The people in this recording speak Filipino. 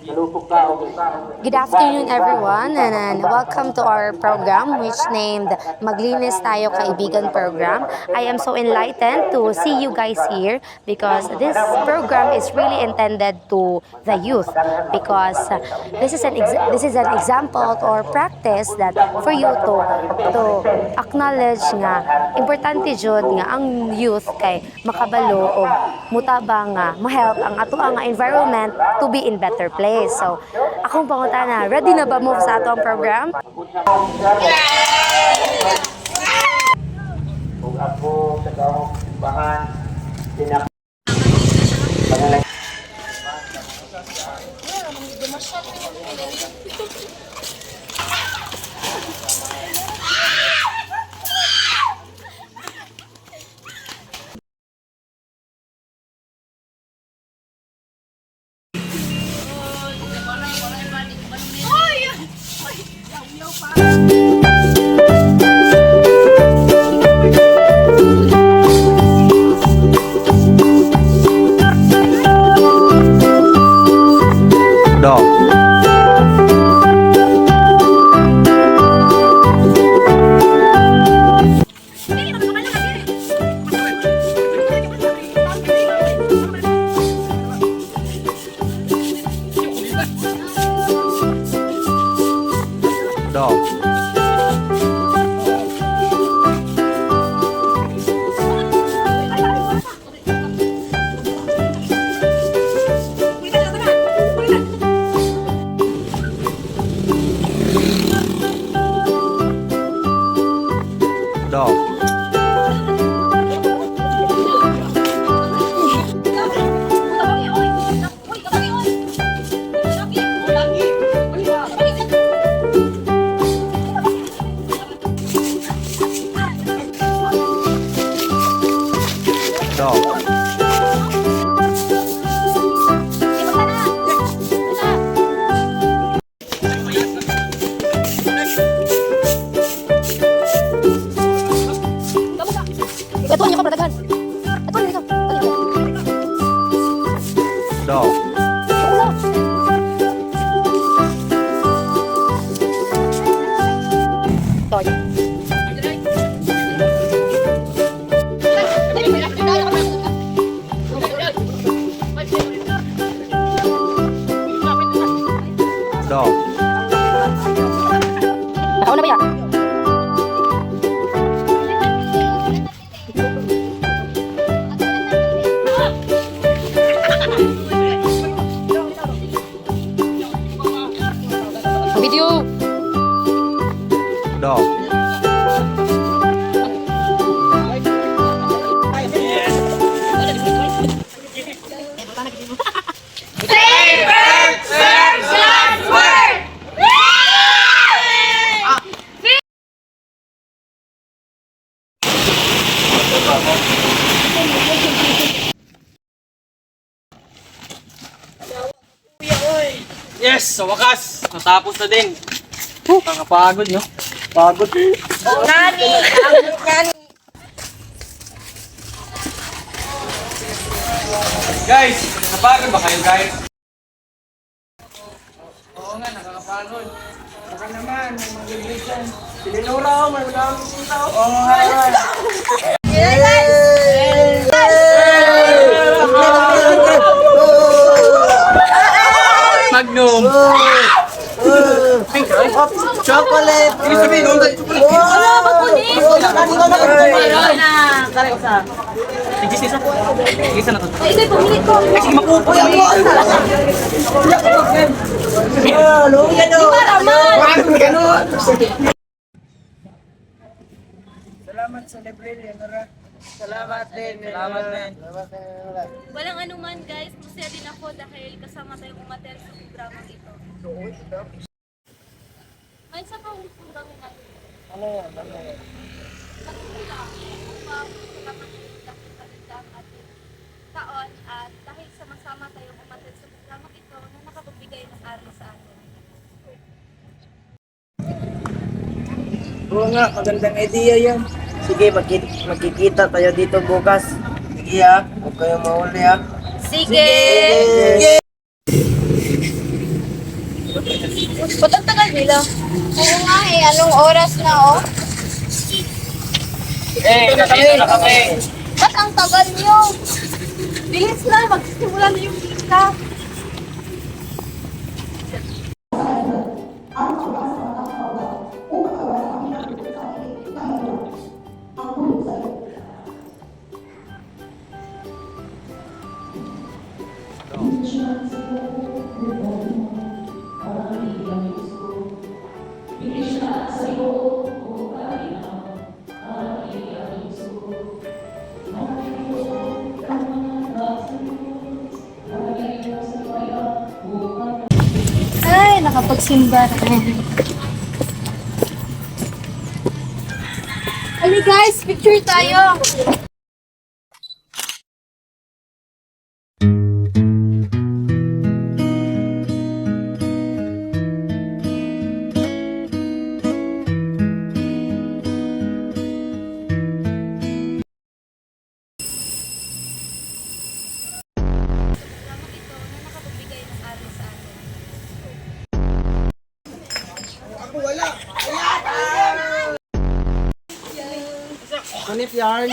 Good afternoon, everyone, and welcome to our program, which named Maglinis Tayo Kaibigan program. I am so enlightened to see you guys here because this program is really intended to the youth because this is an example or practice that for you to acknowledge nga importante jud nga ang youth kay makabalo o mutabang nga ma-help ang ato ang environment to be in better place. So, akong pangutana, ready na ba mo sa ato ang program? Kung ako sa kahong simbahan, Atuan niyo ka bradaghan. Atuan niyo dito. dog. Dog. Nakauna ba yan? Video. Dog. Yes! Sa wakas! Natapos na din. Nakapagod, no? Pagod. Nani! Nani! Guys! Napagod ba kayo, guys? Oo nga, nakakapagod. Baka naman, may mga librisan. Silinura ako, may maraming punta ako. Oo nga. Magnum! Chocolate! Ibig sabihin, noon tayo chocolate. Kare ko sa. Nag-gis isa? Isa na to. Ito yung pumili ko. Ay, sige, makupo yan. Salamat sa library, Nora. Salamat din. Salamat din. Walang anuman guys, masaya din ako dahil kasama tayong umatel sa programang ito. Ay, sa programang natin. Ano yan? Taon at dahil sama-sama tayong umatel sa programang ito na nakapagbigay ng aral sa atin. Oo nga, magandang idea yan. Sige, magkikita tayo dito bukas. Sige ha, huwag kayong mahuli ha. Sige! sila. Oo nga eh, anong oras na oh? Dito na kami. Ba't ang tagal nyo? Bilis na, magsisimula na yung pista. Ay, nakapagsimba na. Ali guys, picture tayo. Kunit yarn.